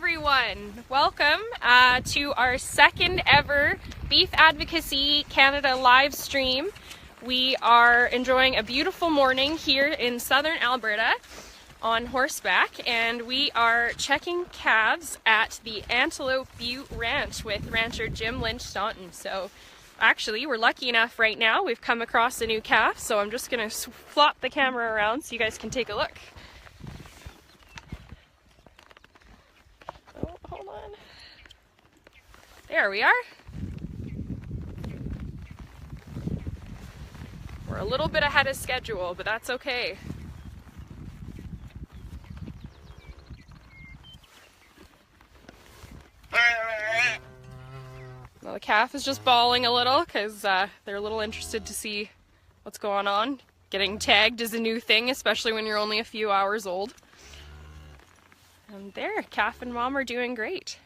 everyone! Welcome to our second ever Beef Advocacy Canada live stream. We are enjoying a beautiful morning here in southern Alberta on horseback, and we are checking calves at the Antelope Butte Ranch with rancher Jim Lynch Staunton. So actually we're lucky enough right now, we've come across a new calf, so I'm just gonna flop the camera around so you guys can take a look. Oh, hold on. There we are. We're a little bit ahead of schedule, but that's okay. Well, the calf is just bawling a little because they're a little interested to see what's going on. Getting tagged is a new thing, especially when you're only a few hours old. And there, calf and mom are doing great.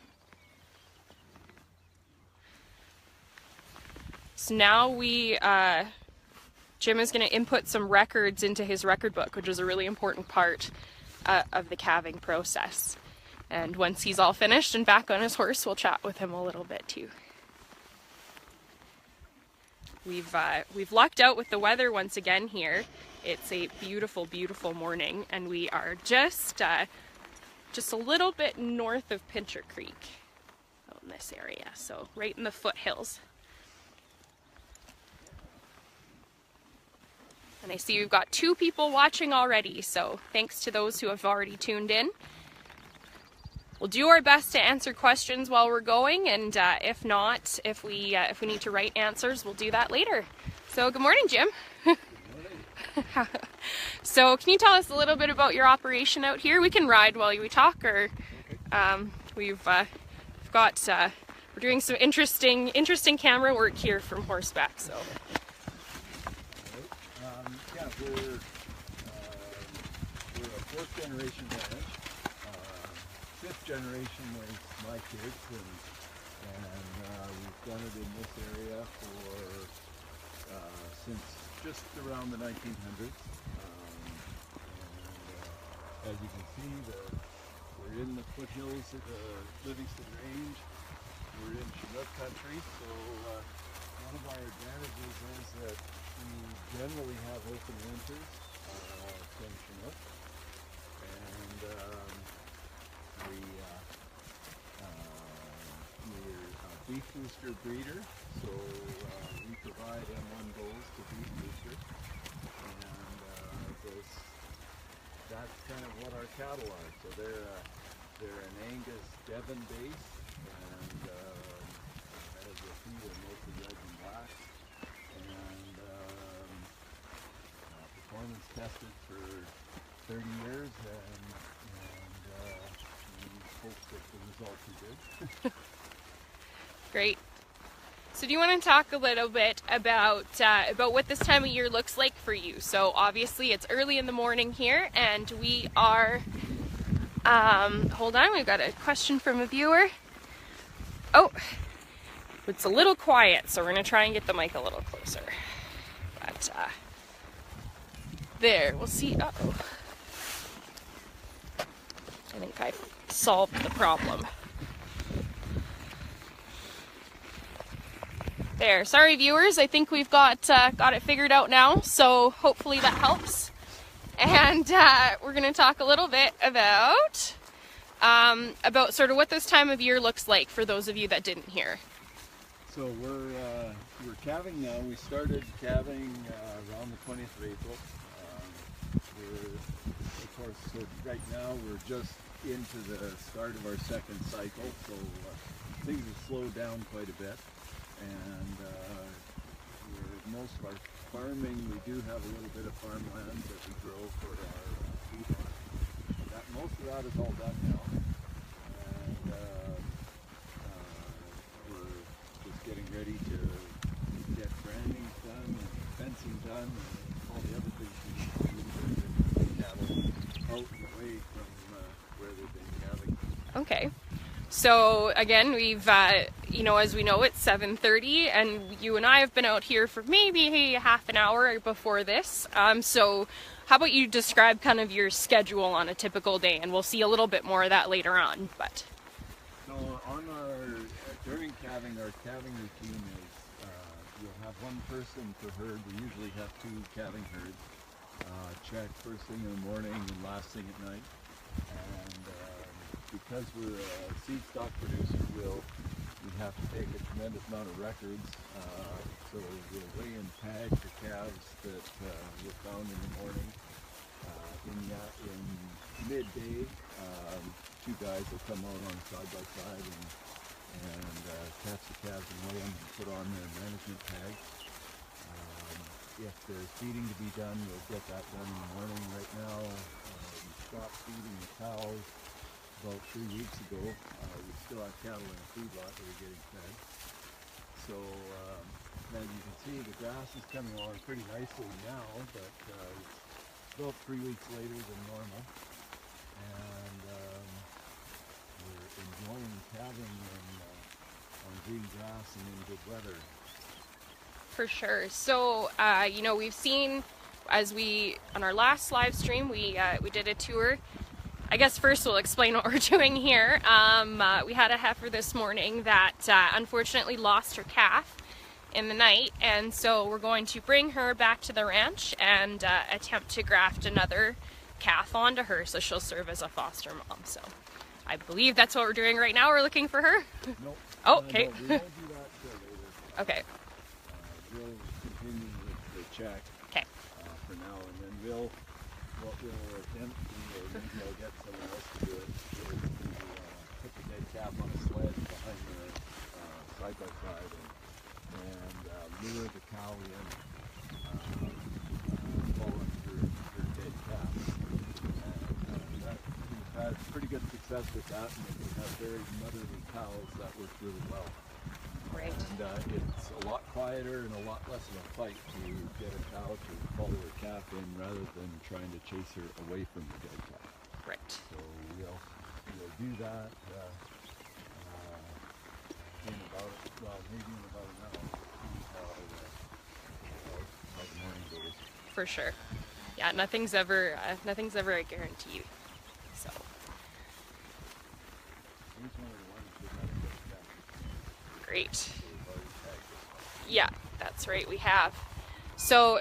So now Jim is going to input some records into his record book, which is a really important part of the calving process. And once he's all finished and back on his horse, we'll chat with him a little bit too. We've lucked out with the weather once again here. It's a beautiful, beautiful morning, and we are just a little bit north of Pincher Creek out in this area, so right in the foothills. And I see we've got 2 people watching already, so thanks to those who have already tuned in. We'll do our best to answer questions while we're going, and if not, if we need to write answers, we'll do that later. So good morning, Jim. Good morning. So can you tell us a little bit about your operation out here? We can ride while we talk, or we're doing some interesting camera work here from horseback. So. Yeah, we're a 4th generation ranch. 5th generation was my kids, and we've done it in this area since just around the 1900s. As you can see, we're in the foothills of the Livingston Range. We're in Chinook country, so one of our advantages is that we generally have open winters from Chinook, and we're a beef booster breeder, so we provide M1 bulls to beef booster, and that's kind of what our cattle are. So they're an Angus Devon base, and as you'll see, they're mostly red and black, and performance tested for 30 years, and we hope that the results are good. Great. So do you want to talk a little bit about what this time of year looks like for you? So obviously it's early in the morning here, and we are, hold on, we've got a question from a viewer. Oh, it's a little quiet, so we're going to try and get the mic a little closer. But, there, we'll see. Uh-oh. I think I solved the problem. There, sorry viewers, I think we've got it figured out now, so hopefully that helps. And we're going to talk a little bit about sort of what this time of year looks like for those of you that didn't hear. So we're calving now. We started calving around the 20th of April. Of course, so right now we're just into the start of our 2nd cycle, so things have slowed down quite a bit. And most of our farming, we do have a little bit of farmland that we grow for our food. Most of that is all done now, and we're just getting ready to get branding done and fencing done and all the other things we need to do to get the cattle out and away from where they've been calving. Okay. So again, we've, as we know, it's 7:30, and you and I have been out here for maybe half an hour before this. So how about you describe kind of your schedule on a typical day, and we'll see a little bit more of that later on. But during calving, our calving routine is we'll have one person per herd. We usually have 2 calving herds. Check first thing in the morning and last thing at night. And because we're a seed stock producer, we have to take a tremendous amount of records. So we'll weigh and tag the calves that were found in the morning. In midday, 2 guys will come out on side by side and catch the calves and weigh them and put on their management tags. If there's feeding to be done, we'll get that done in the morning. Right now, we stopped feeding the cows about 3 weeks ago. We still have cattle in a feedlot that are getting fed. So as you can see, the grass is coming along pretty nicely now, but it's about 3 weeks later than normal. And we're enjoying calving on green grass and in good weather. For sure. So, you know, we've seen, on our last live stream, we did a tour. I guess first we'll explain what we're doing here. We had a heifer this morning that unfortunately lost her calf in the night, and so we're going to bring her back to the ranch and attempt to graft another calf onto her so she'll serve as a foster mom. So I believe that's what we're doing right now. We're looking for her? Nope. Oh, okay. No, we won't do that till later. Okay. We'll continue with the check for now, and then what we'll attempt to do, or maybe I'll get someone else to do it, is to put the dead calf on a sled behind the side by side and lure the cow in, following her dead calf. And we've had pretty good success with that, and if we have very motherly cows, that works really well. Right. And it's a lot quieter and a lot less of a fight to get a cow to follow her calf in rather than trying to chase her away from the dead calf. Right. So we'll do that maybe in about an hour. See how the morning goes. For sure. Yeah, nothing's ever a guarantee. So. Great. Yeah, that's right, we have. So,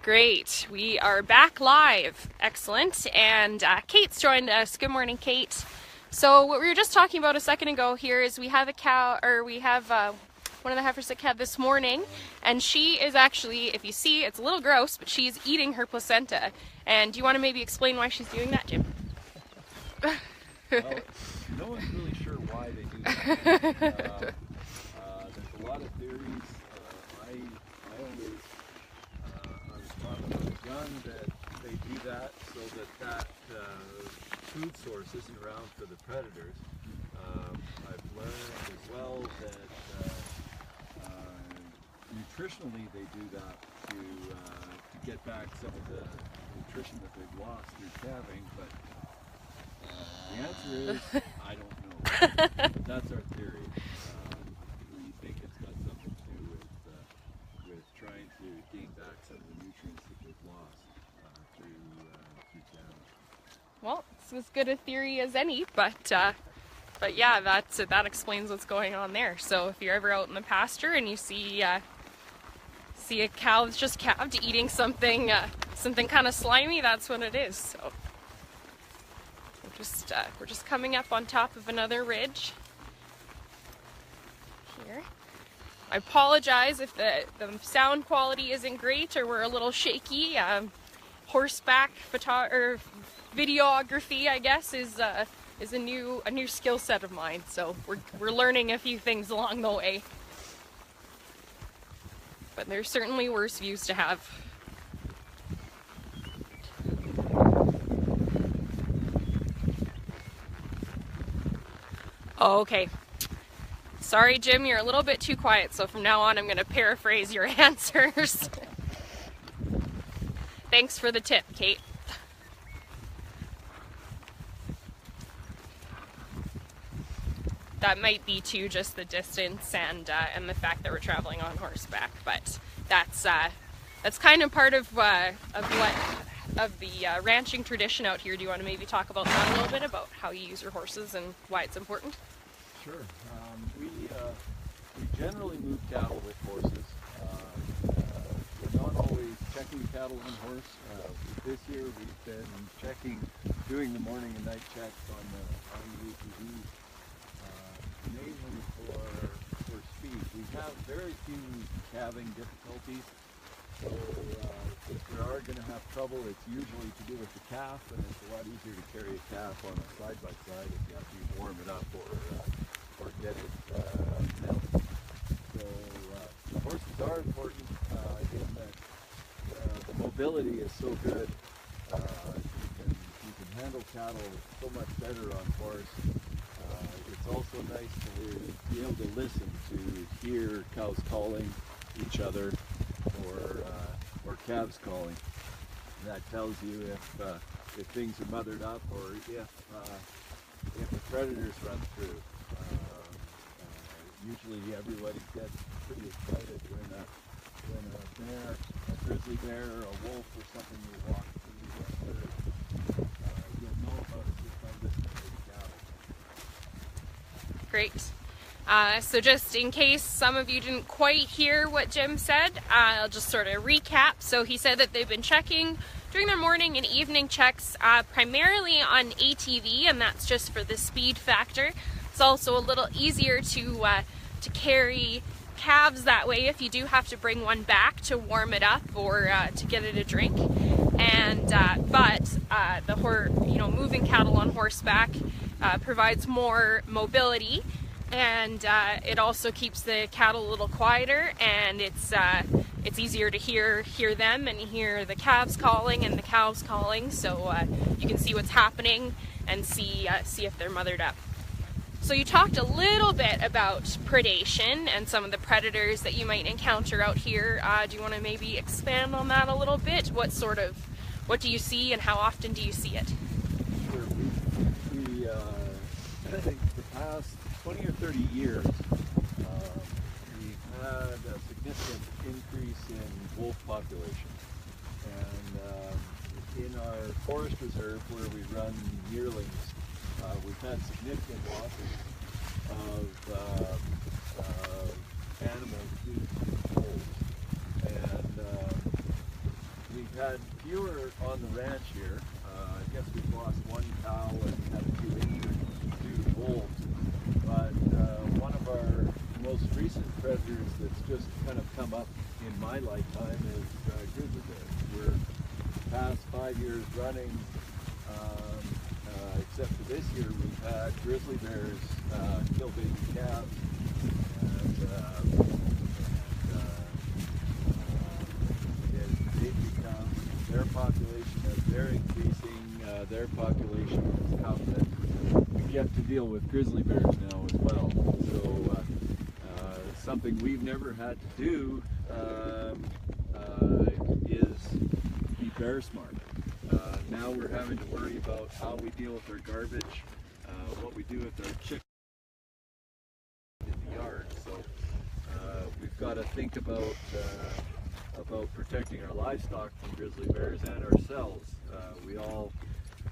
great, we are back live. Excellent. And Kate's joined us. Good morning, Kate. So what we were just talking about a second ago here is we have a cow, or we have one of the heifers that had this morning, and she is actually, if you see, it's a little gross, but she's eating her placenta. And do you want to maybe explain why she's doing that, Jim? Well, no one's really sure why they do that. There's a lot of theories. I always was taught when I was young that they do that so that food source isn't around for the predators. I've learned as well that nutritionally they do that to get back some of the nutrition that they've lost through calving, but the answer is, I don't know. But that's our theory. We think it's got something to do with trying to gain back some of the nutrients that they've lost through calving. Well, it's as good a theory as any, but yeah, that explains what's going on there. So if you're ever out in the pasture and you see a cow that's just calved eating something kind of slimy, that's what it is. So we're just coming up on top of another ridge here. I apologize if the sound quality isn't great or we're a little shaky. Horseback videography, I guess, is a new skill set of mine. So we're learning a few things along the way. But there's certainly worse views to have. Oh, okay. Sorry, Jim, you're a little bit too quiet, so from now on I'm going to paraphrase your answers. Thanks for the tip, Kate. That might be too just the distance and the fact that we're traveling on horseback, but that's kind of part of what ranching tradition out here. Do you want to maybe talk about that a little bit, about how you use your horses and why it's important? Sure. We generally move cattle with horses. We're not always checking cattle on horse. This year we've been doing the morning and night checks on the ATVs, mainly for speed. We have very few calving difficulties, so if we are going to have trouble, it's usually to do with the calf, and it's a lot easier to carry a calf on a side-by-side if you have to warm it up or get it melted. So the horses are important in that the mobility is so good. You can handle cattle so much better on horse. It's also nice to be able to listen to hear cows calling each other or calves calling. That tells you if things are mothered up or if the predators run through. Usually everybody gets pretty excited when a bear, a grizzly bear, or a wolf or something will walk through. You'll know about it just by listening to the cattle. Great. So just in case some of you didn't quite hear what Jim said, I'll just sort of recap. So he said that they've been doing their morning and evening checks primarily on ATV, and that's just for the speed factor. It's also a little easier to carry calves that way if you do have to bring one back to warm it up or to get it a drink. And moving cattle on horseback provides more mobility, and it also keeps the cattle a little quieter, and it's easier to hear them and hear the calves calling and the cows calling, so you can see what's happening and see if they're mothered up. So you talked a little bit about predation and some of the predators that you might encounter out here. Do you want to maybe expand on that a little bit? What do you see and how often do you see it? Sure. I think the past 20 or 30 years, we've had a significant increase in wolf population. And in our forest reserve where we run yearlings, we've had significant losses of animals due to wolves. And we've had fewer on the ranch here. I guess we've lost one cow and had a few injured due to wolves. But one of our most recent predators that's just kind of come up in my lifetime is grizzly bears. We're past 5 years running. Except for this year, we've had grizzly bears kill baby calves, as they become, their population, as they're increasing, their population has come that we get to deal with grizzly bears now as well. So something we've never had to do is be bear smart. Now we're having to worry about how we deal with our garbage, what we do with our chickens in the yard. So we've got to think about protecting our livestock from grizzly bears and ourselves. We all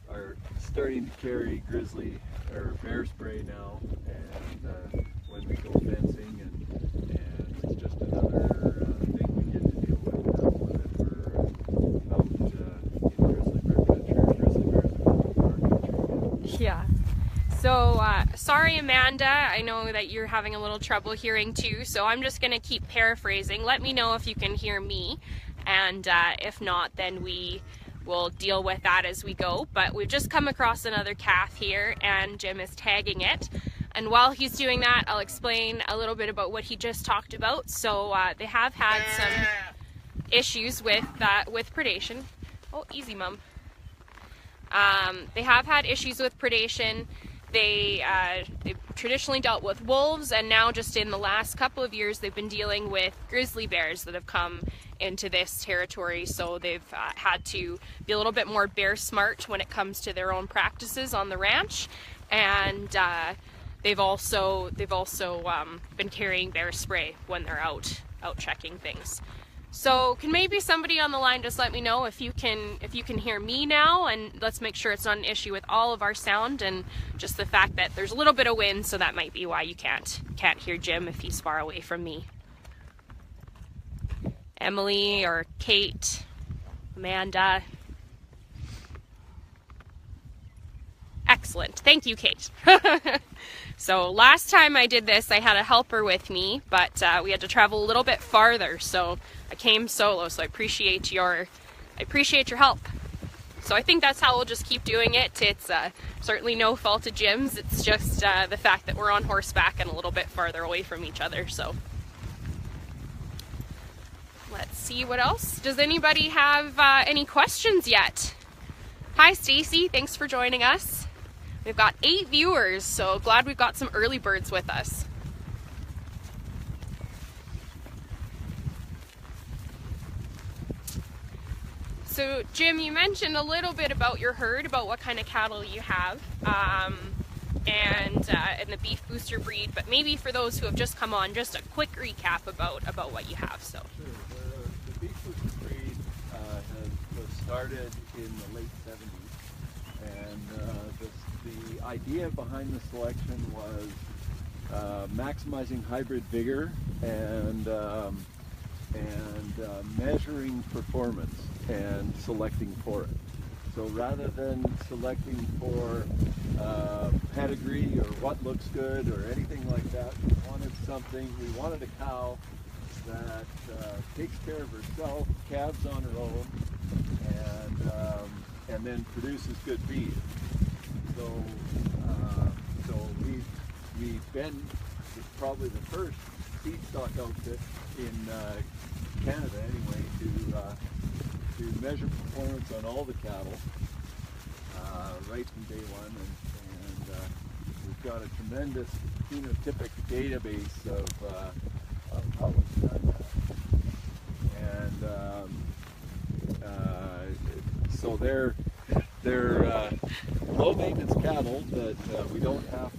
are starting to carry grizzly or bear spray now, and when we go fencing, and it's just another thing we get to deal with now when we're out in grizzly bear country. Grizzly bears are coming to our country. Yeah. So sorry, Amanda, I know that you're having a little trouble hearing too, so I'm just going to keep paraphrasing. Let me know if you can hear me, and if not, then we will deal with that as we go. But we've just come across another calf here, and Jim is tagging it. And while he's doing that, I'll explain a little bit about what he just talked about. So they have had some issues with predation. Oh, easy, Mum. They have had issues with predation. They've traditionally dealt with wolves, and now just in the last couple of years they've been dealing with grizzly bears that have come into this territory. So they've had to be a little bit more bear smart when it comes to their own practices on the ranch, and they've also been carrying bear spray when they're out checking things. So can maybe somebody on the line just let me know if you can hear me now, and let's make sure it's not an issue with all of our sound and just the fact that there's a little bit of wind, so that might be why you can't hear Jim if he's far away from me. Emily or Kate, Amanda. Excellent. Thank you, Kate. So last time I did this, I had a helper with me, but we had to travel a little bit farther, so I came solo. So I appreciate your help. So I think that's how we'll just keep doing it. It's certainly no fault of Jim's. It's just the fact that we're on horseback and a little bit farther away from each other. So let's see what else. Does anybody have any questions yet? Hi, Stacy. Thanks for joining us. We've got 8 viewers, so glad we've got some early birds with us. So Jim, you mentioned a little bit about your herd, about what kind of cattle you have, and the beef booster breed, but maybe for those who have just come on, just a quick recap about what you have. So. Sure. The beef booster breed was started in the late 70s, and the idea behind the selection was maximizing hybrid vigor and measuring performance and selecting for it. So rather than selecting for pedigree or what looks good or anything like that, we wanted a cow that takes care of herself, calves on her own, and then produces good feed. So we've been probably the first feedstock outfit in Canada anyway to measure performance on all the cattle right from day one, and we've got a tremendous phenotypic database of how we've done that. And so they're low maintenance cattle that we don't have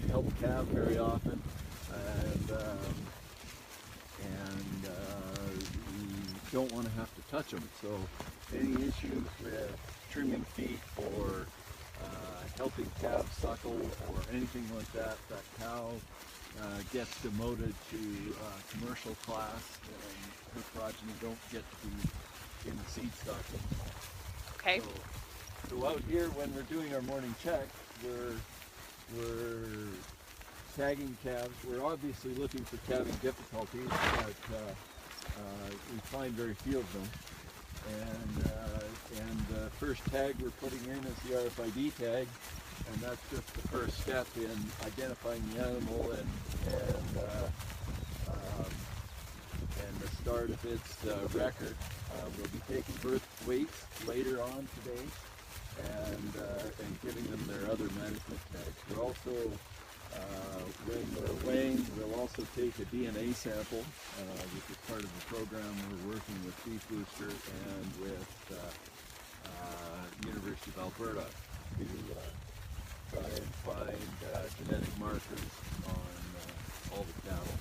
to help calve very often, and we don't want to have to touch them. So any issues with trimming feet or helping calves suckle or anything like that, that cow gets demoted to commercial class, and her progeny don't get to be in the seed stocking. Okay. So out here, when we're doing our morning check, we're tagging calves. We're obviously looking for calving difficulties, but we find very few of them. And the first tag we're putting in is the RFID tag, and that's just the first step in identifying the animal and the start of its record. We'll be taking birth weights later on today, and giving them their other management tags. We're also, when we're weighing, we'll also take a DNA sample, which is part of the program we're working with Beef Booster and with University of Alberta to try and find genetic markers on all the cattle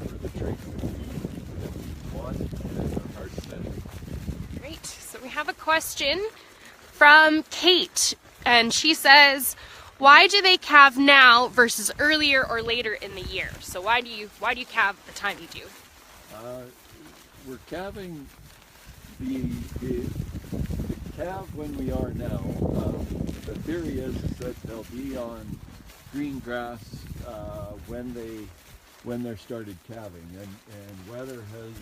for the traits that we want and are hard to measure. Great. So we have a question from Kate, and she says, why do they calve now versus earlier or later in the year? So why do you calve at the time you do? We're calving the calve when we are now. The theory is that they'll be on green grass when they're started calving, and weather has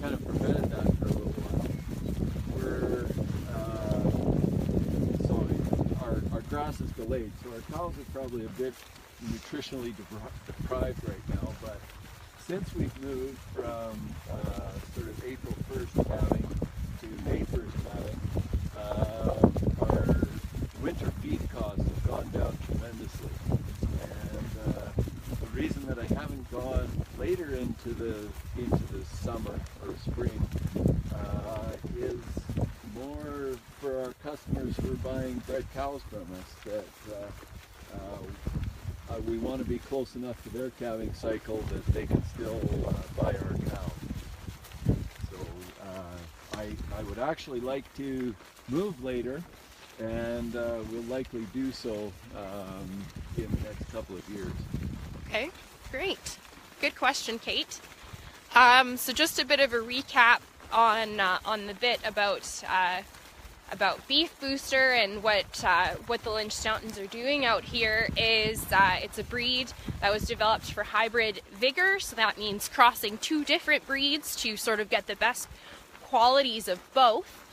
kind of prevented that for a little while. Our grass is delayed, so our cows are probably a bit nutritionally deprived right now, but since we've moved from sort of April 1st calving to May 1st calving, our winter feed costs have gone down tremendously. And the reason that I haven't gone later into the summer or spring is more for our customers who are buying bred cows from us, that we want to be close enough to their calving cycle that they can still buy our cows. I would actually like to move later, and will likely do so in the next couple of years. Okay, great. Good question, Kate. So just a bit of a recap on the bit about Beef Booster and what the Lynch Stoughton's are doing out here is it's a breed that was developed for hybrid vigor, so that means crossing two different breeds to sort of get the best qualities of both.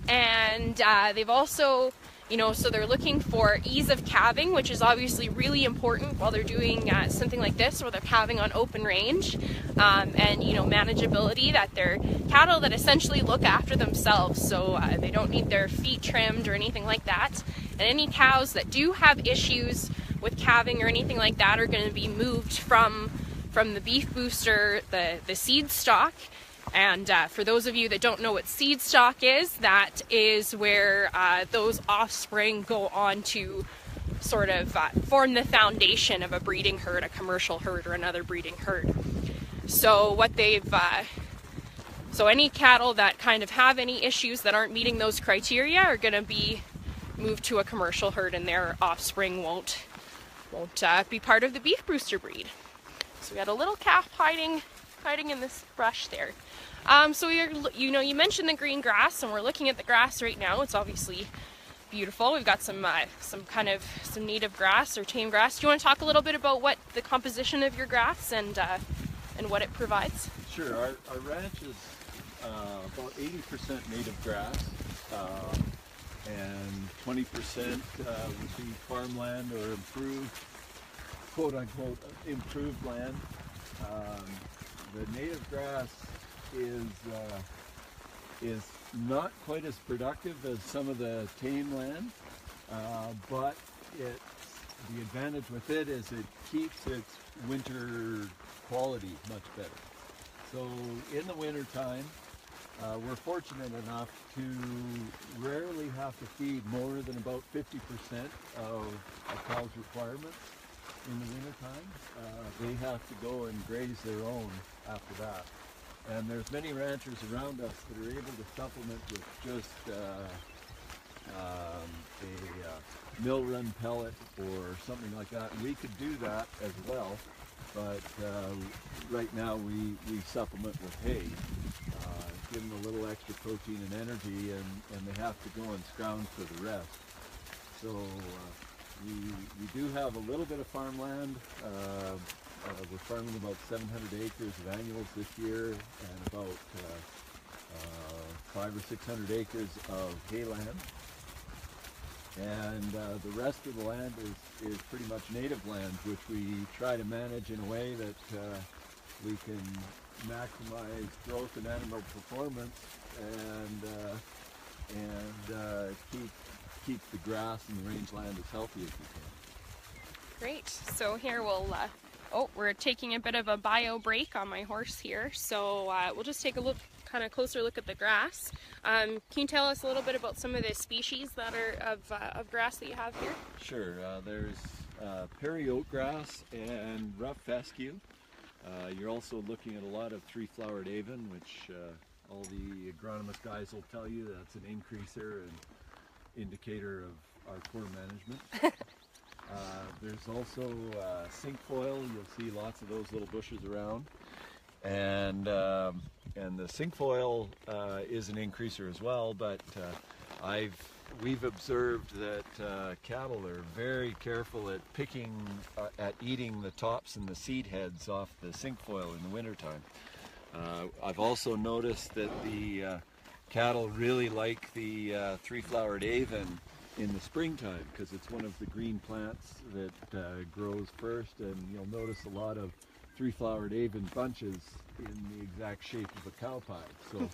And they've also, so they're looking for ease of calving, which is obviously really important while they're doing something like this, where they're calving on open range, and manageability, that they're cattle that essentially look after themselves, so they don't need their feet trimmed or anything like that. And any cows that do have issues with calving or anything like that are going to be moved from the Beef Booster, the seed stock. And for those of you that don't know what seed stock is, that is where those offspring go on to sort of form the foundation of a breeding herd, a commercial herd, or another breeding herd. So what so any cattle that kind of have any issues that aren't meeting those criteria are going to be moved to a commercial herd, and their offspring won't be part of the Beef Booster breed. So we got a little calf hiding in this brush there. So you mentioned the green grass, and we're looking at the grass right now. It's obviously beautiful. We've got some native grass or tame grass. Do you want to talk a little bit about what the composition of your grass and what it provides? Sure. Our ranch is about 80% native grass, and 20% would be farmland or improved, quote unquote, improved land. The native grass is not quite as productive as some of the tame land, but the advantage with it is it keeps its winter quality much better. So in the winter time, we're fortunate enough to rarely have to feed more than about 50% of a cow's requirements in the winter time. They have to go and graze their own after that. And there's many ranchers around us that are able to supplement with just a mill run pellet or something like that. And we could do that as well, but right now we supplement with hay, give them a little extra protein and energy, and they have to go and scrounge for the rest. So we do have a little bit of farmland. We're farming about 700 acres of annuals this year, and about 500 or 600 acres of hayland. And the rest of the land is pretty much native land, which we try to manage in a way that we can maximize growth and animal performance, and keep the grass and the rangeland as healthy as we can. Great. So here we're taking a bit of a bio break on my horse here, so we'll just take a closer look at the grass. Can you tell us a little bit about some of the species that are of grass that you have here? Sure. There's prairie oatgrass and rough fescue. You're also looking at a lot of three-flowered avon, which all the agronomist guys will tell you that's an increaser and indicator of our poor management. There's also cinquefoil. You'll see lots of those little bushes around, and the cinquefoil is an increaser as well. But we've observed that cattle are very careful at eating the tops and the seed heads off the cinquefoil in the wintertime. I've also noticed that the cattle really like the three-flowered avon in the springtime, because it's one of the green plants that grows first, and you'll notice a lot of three-flowered avon bunches in the exact shape of a cowpie. So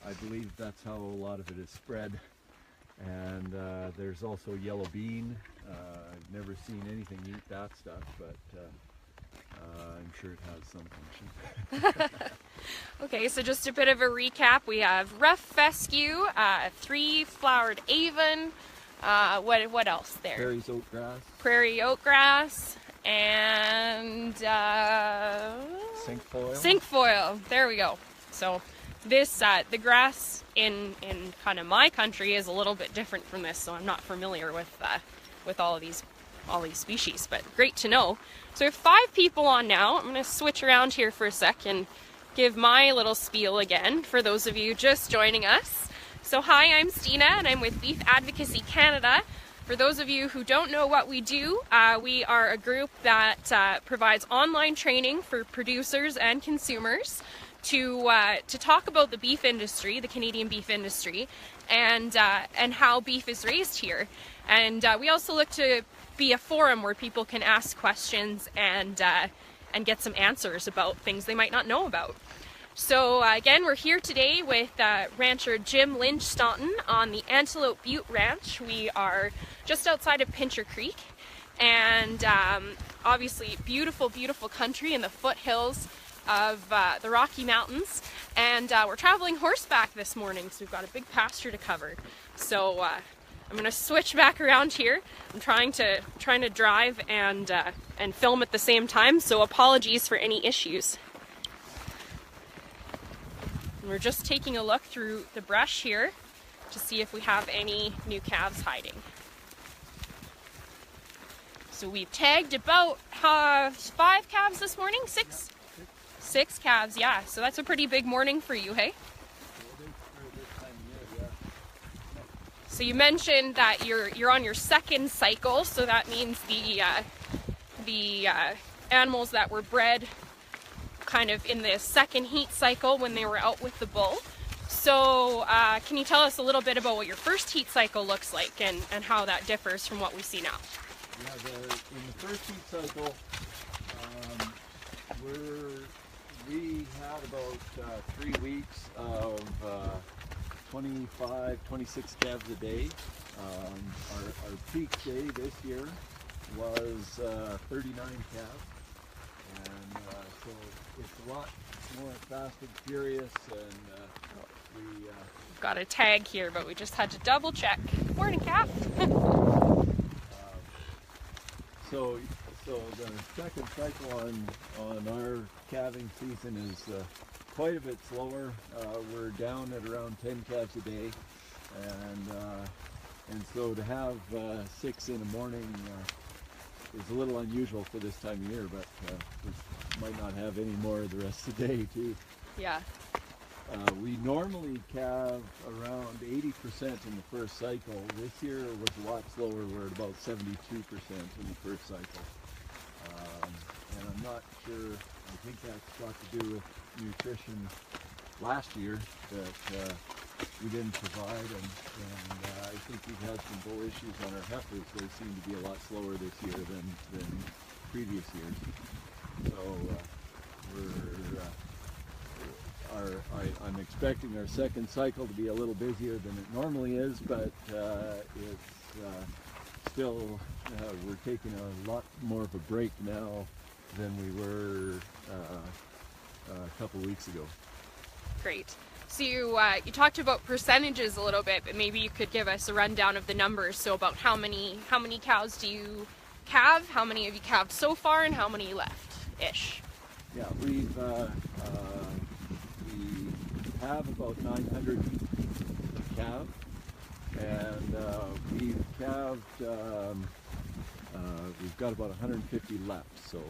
I believe that's how a lot of it is spread. And there's also yellow bean. I've never seen anything eat that stuff, but I'm sure it has some function. Okay, so just a bit of a recap. We have rough fescue, three-flowered avon. What else there? Prairie oatgrass. Prairie oatgrass and cinquefoil. Cinquefoil. There we go. So the grass in kind of my country is a little bit different from this, so I'm not familiar with all these species, but great to know. So we have 5 people on now. I'm going to switch around here for a sec and give my little spiel again for those of you just joining us. So hi, I'm Stina and I'm with Beef Advocacy Canada. For those of you who don't know what we do, we are a group that provides online training for producers and consumers to talk about the beef industry, the Canadian beef industry, and how beef is raised here. And we also look to be a forum where people can ask questions and get some answers about things they might not know about. So again, we're here today with rancher Jim Lynch Staunton on the Antelope Butte Ranch. We are just outside of Pincher Creek, and obviously beautiful, beautiful country in the foothills of the Rocky Mountains. And we're traveling horseback this morning, so we've got a big pasture to cover. So I'm going to switch back around here. I'm trying to drive and film at the same time, so apologies for any issues. And we're just taking a look through the brush here to see if we have any new calves hiding. So we've tagged about 5 calves this morning, 6? 6 calves, yeah. So that's a pretty big morning for you, hey? So you mentioned that you're on your 2nd cycle, so that means the animals that were bred kind of in the 2nd heat cycle when they were out with the bull. So can you tell us a little bit about what your 1st heat cycle looks like and how that differs from what we see now? Yeah, in the 1st heat cycle, we had about 3 weeks of 25, 26 calves a day. Our peak day this year was 39 calves. And so it's a lot more fast and furious, and we got a tag here, but we just had to double check. Morning, calf. So the 2nd cycle on our calving season is quite a bit slower. We're down at around 10 calves a day, and so to have 6 in the morning is a little unusual for this time of year, but we might not have any more the rest of the day too. Yeah. We normally calve around 80% in the 1st cycle. This year was a lot slower. We're at about 72% in the 1st cycle. And I'm not sure, I think that's got to do with nutrition last year that we didn't provide, and I think we've had some bull issues on our heifers. They seem to be a lot slower this year than previous years. So I'm expecting our 2nd cycle to be a little busier than it normally is, but it's still, we're taking a lot more of a break now than we were a couple weeks ago. Great. So you talked about percentages a little bit, but maybe you could give us a rundown of the numbers. So about how many cows do you calve? How many have you calved so far, and how many left-ish? Yeah, we have about 900 calves, and we've calved. We've got about 150 left. So.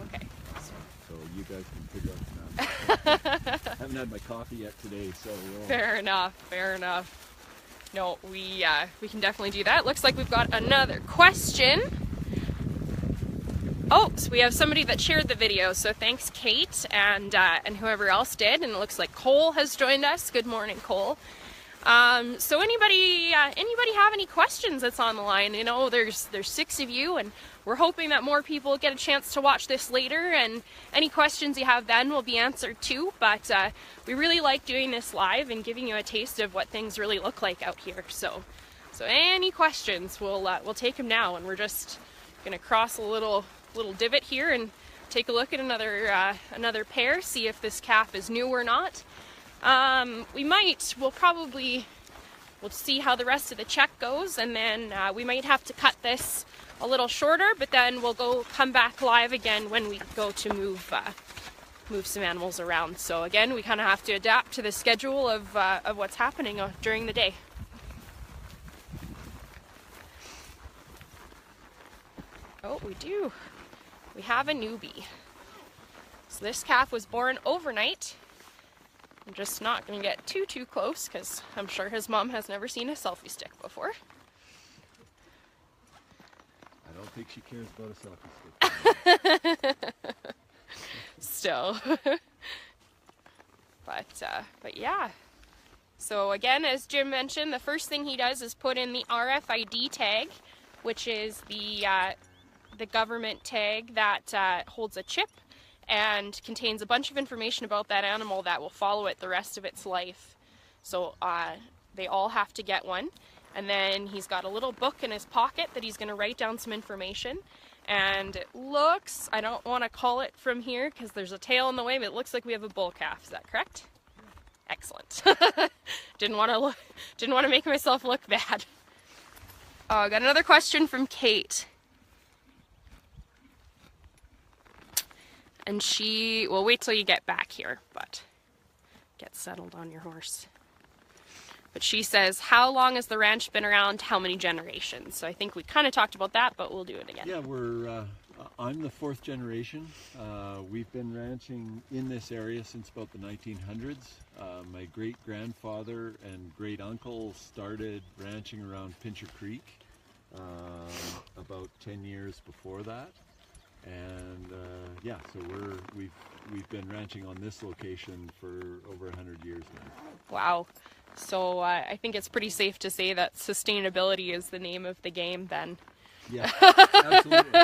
Okay. So you guys can figure out the math. I haven't had my coffee yet today, so Fair enough, fair enough. No, we can definitely do that. Looks like we've got another question. Oh, so we have somebody that shared the video, so thanks Kate and whoever else did, and it looks like Cole has joined us. Good morning, Cole. So anybody have any questions that's on the line? You know, there's 6 of you, and we're hoping that more people get a chance to watch this later, and any questions you have then will be answered too. But we really like doing this live and giving you a taste of what things really look like out here. So any questions, we'll take them now, and we're just gonna cross a little divot here and take a look at another pair, see if this calf is new or not. We'll see how the rest of the check goes, and then we might have to cut this a little shorter, but then we'll come back live again when we go to move move some animals around. So again, we kind of have to adapt to the schedule of what's happening during the day. Oh, we do. We have a newbie. So this calf was born overnight. I'm just not going to get too close because I'm sure his mom has never seen a selfie stick before. I don't think she cares about a selfie stick. Still. But yeah. So again, as Jim mentioned, the first thing he does is put in the RFID tag, which is the government tag that holds a chip and contains a bunch of information about that animal that will follow it the rest of its life. So they all have to get one. And then he's got a little book in his pocket that he's going to write down some information. And it looks, I don't want to call it from here because there's a tail in the way, but it looks like we have a bull calf. Is that correct? Yeah. Excellent. Didn't want to make myself look bad. Oh, I got another question from Kate. And well, wait till you get back here, but get settled on your horse. But she says, how long has the ranch been around? How many generations? So I think we kind of talked about that, but we'll do it again. Yeah, I'm the 4th generation. We've been ranching in this area since about the 1900s. My great-grandfather and great-uncle started ranching around Pincher Creek about 10 years before that. And yeah, so we've been ranching on this location for over 100 years now. Wow. So I think it's pretty safe to say that sustainability is the name of the game then. Yeah, absolutely.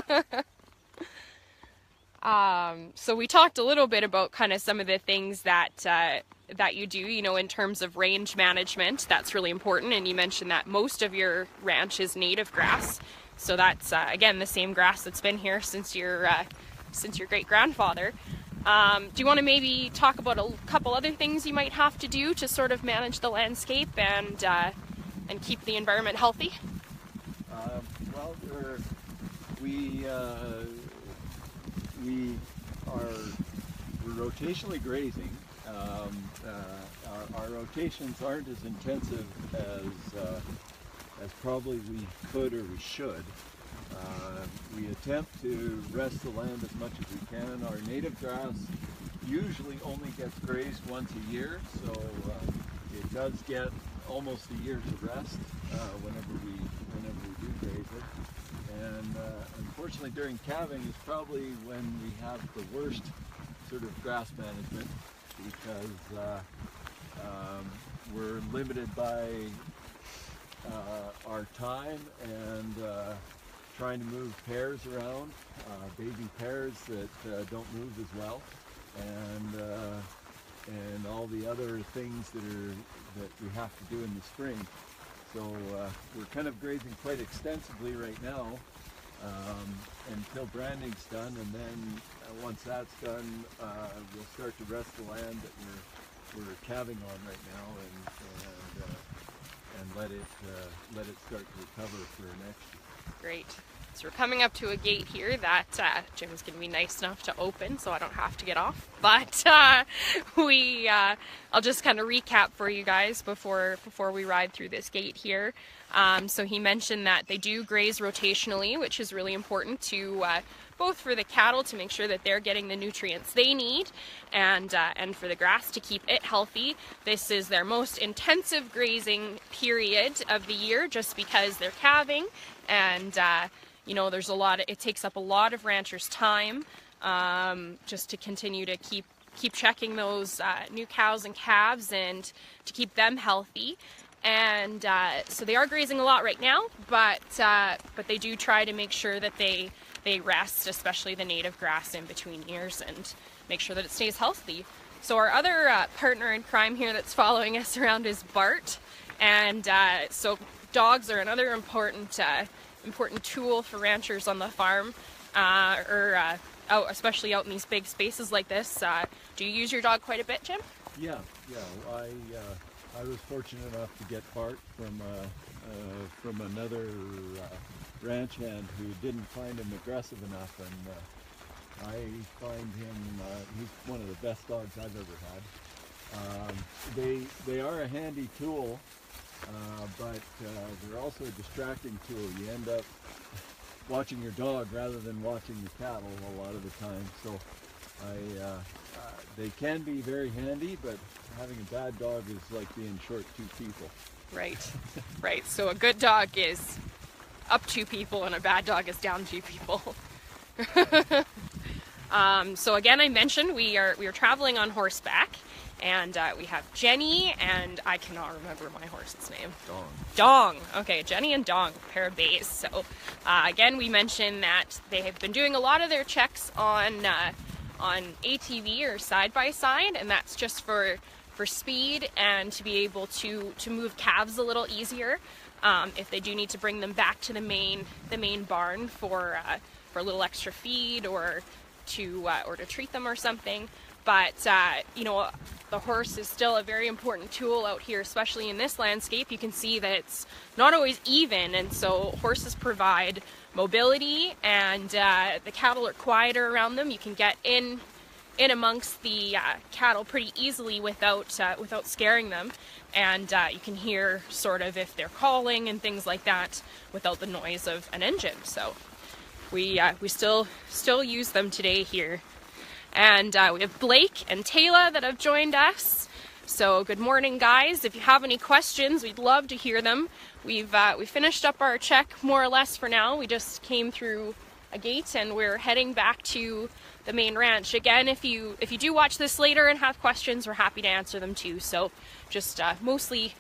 So we talked a little bit about kind of some of the things that you do, you know, in terms of range management. That's really important. And you mentioned that most of your ranch is native grass. So that's, again, the same grass that's been here since your great-grandfather. Do you want to maybe talk about a couple other things you might have to do to sort of manage the landscape and keep the environment healthy? Well, we're rotationally grazing. Our rotations aren't as intensive as probably we could or we should. We attempt to rest the land as much as we can. Our native grass usually only gets grazed once a year, so it does get almost a year to rest whenever we do graze it. And unfortunately during calving is probably when we have the worst sort of grass management because we're limited by our time and trying to move pairs around, baby pairs that don't move as well, and all the other things that we have to do in the spring. So we're kind of grazing quite extensively right now until branding's done, and then once that's done, we'll start to rest the land that we're calving on right now, and let it start to recover for next year. Great. So we're coming up to a gate here that Jim's going to be nice enough to open, so I don't have to get off. But I'll just kind of recap for you guys before we ride through this gate here. So he mentioned that they do graze rotationally, which is really important to both for the cattle to make sure that they're getting the nutrients they need, and for the grass to keep it healthy. This is their most intensive grazing period of the year, just because they're calving, and you know, it takes up a lot of ranchers' time just to continue to keep checking those new cows and calves and to keep them healthy. And so they are grazing a lot right now, but they do try to make sure that they rest, especially the native grass in between years, and make sure that it stays healthy. So our other partner in crime here that's following us around is Bart, and so dogs are another important tool for ranchers on the farm, especially out in these big spaces like this. Do you use your dog quite a bit, Jim? Yeah. I was fortunate enough to get Bart from another ranch hand who didn't find him aggressive enough, I find him, he's one of the best dogs I've ever had. They are a handy tool, but they're also a distracting tool. You end up watching your dog rather than watching the cattle a lot of the time. So they can be very handy, but having a bad dog is like being short two people. Right, right. So a good dog is up two people and a bad dog is down two people. So again, I mentioned we are traveling on horseback, and we have Jenny, and I cannot remember my horse's name. Dong. Okay, Jenny and Dong, pair of bays. So again, we mentioned that they have been doing a lot of their checks on ATV or side by side, and that's just for speed and to be able to move calves a little easier if they do need to bring them back to the main barn for a little extra feed or to treat them or something. But you know, the horse is still a very important tool out here, especially in this landscape. You can see that it's not always even, and so horses provide mobility, and the cattle are quieter around them. You can get in amongst the cattle pretty easily without scaring them, and you can hear sort of if they're calling and things like that without the noise of an engine. So we still use them today here. And we have Blake and Taylor that have joined us. So good morning, guys. If you have any questions, we'd love to hear them. We finished up our check more or less for now. We just came through a gate and we're heading back to the main ranch. Again, if you do watch this later and have questions, we're happy to answer them too. So just mostly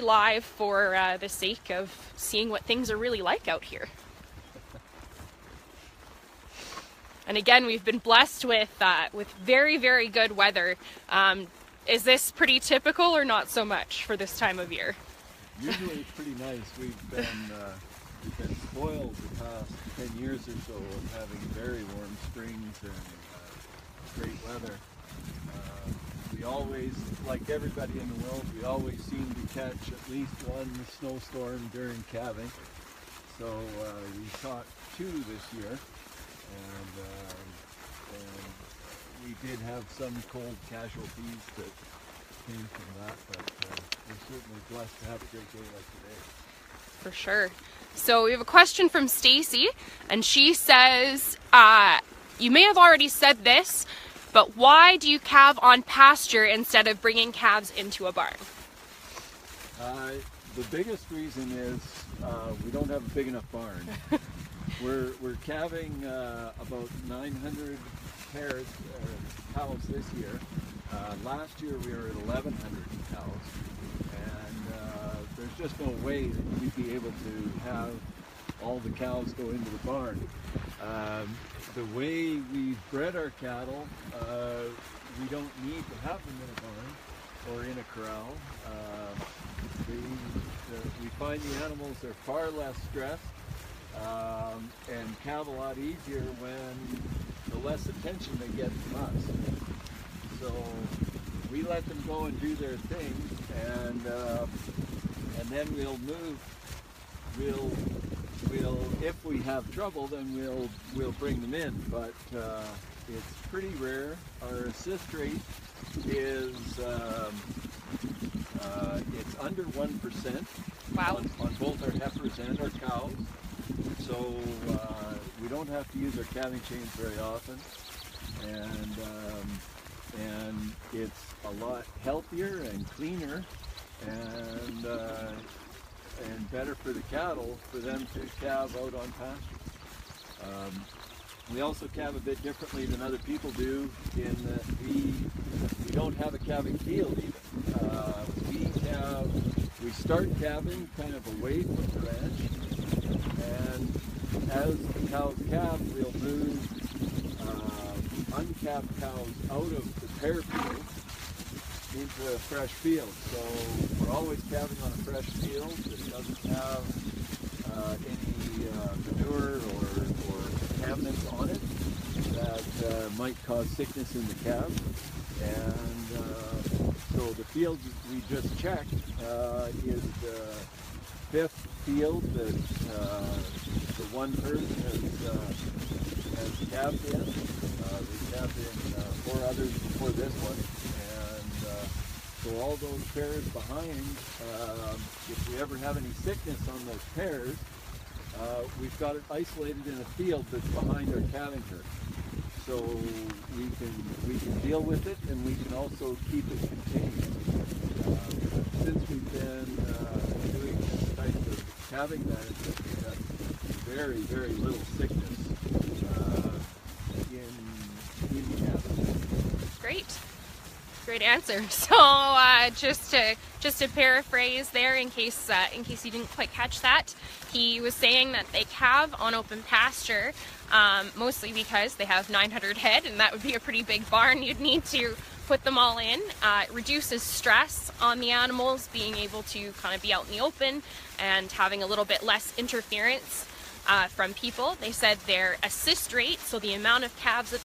live for the sake of seeing what things are really like out here. And again, we've been blessed with very, very good weather. Is this pretty typical or not so much for this time of year? Usually it's pretty nice. We've been spoiled the past 10 years or so of having very warm springs and great weather. We always, like everybody in the world, we always seem to catch at least one snowstorm during calving. So we caught 2 this year. And we did have some cold casualties that came from that, but we're certainly blessed to have a great day like today. For sure. So we have a question from Stacy, and she says, you may have already said this, but why do you calve on pasture instead of bringing calves into a barn? The biggest reason is we don't have a big enough barn. We're calving about 900 pairs cows this year. Last year we were at 1,100 cows, and there's just no way that we'd be able to have all the cows go into the barn. The way we've bred our cattle, we don't need to have them in a barn or in a corral. We find the animals are far less stressed. And calve a lot easier when the less attention they get from us. So we let them go and do their thing, and then we'll move. We'll if we have trouble, then we'll bring them in. But it's pretty rare. Our assist rate is it's under 1%. Wow. On both our heifers and our cows. So we don't have to use our calving chains very often, and it's a lot healthier and cleaner, and better for the cattle for them to calve out on pasture. We also calve a bit differently than other people do in that we don't have a calving field even. We start calving kind of away from the ranch, and as the cows calve, we'll move uncalved cows out of the pair field into a fresh field. So we're always calving on a fresh field that doesn't have any manure or contaminants on it that might cause sickness in the calves. And so the field we just checked is the 5th field that the one herd has has calved in. They calved in 4 others before this one, and so all those pairs behind, if we ever have any sickness on those pairs, we've got it isolated in a field that's behind our calving herd. So we can deal with it, and we can also keep it contained. Since we've been doing this type of calving management, we've got very, very little sickness in calving. Great answer. So just to paraphrase there, in case you didn't quite catch that, he was saying that they calve on open pasture, mostly because they have 900 head, and that would be a pretty big barn you'd need to put them all in. It reduces stress on the animals, being able to kind of be out in the open and having a little bit less interference from people. They said their assist rate, so the amount of calves that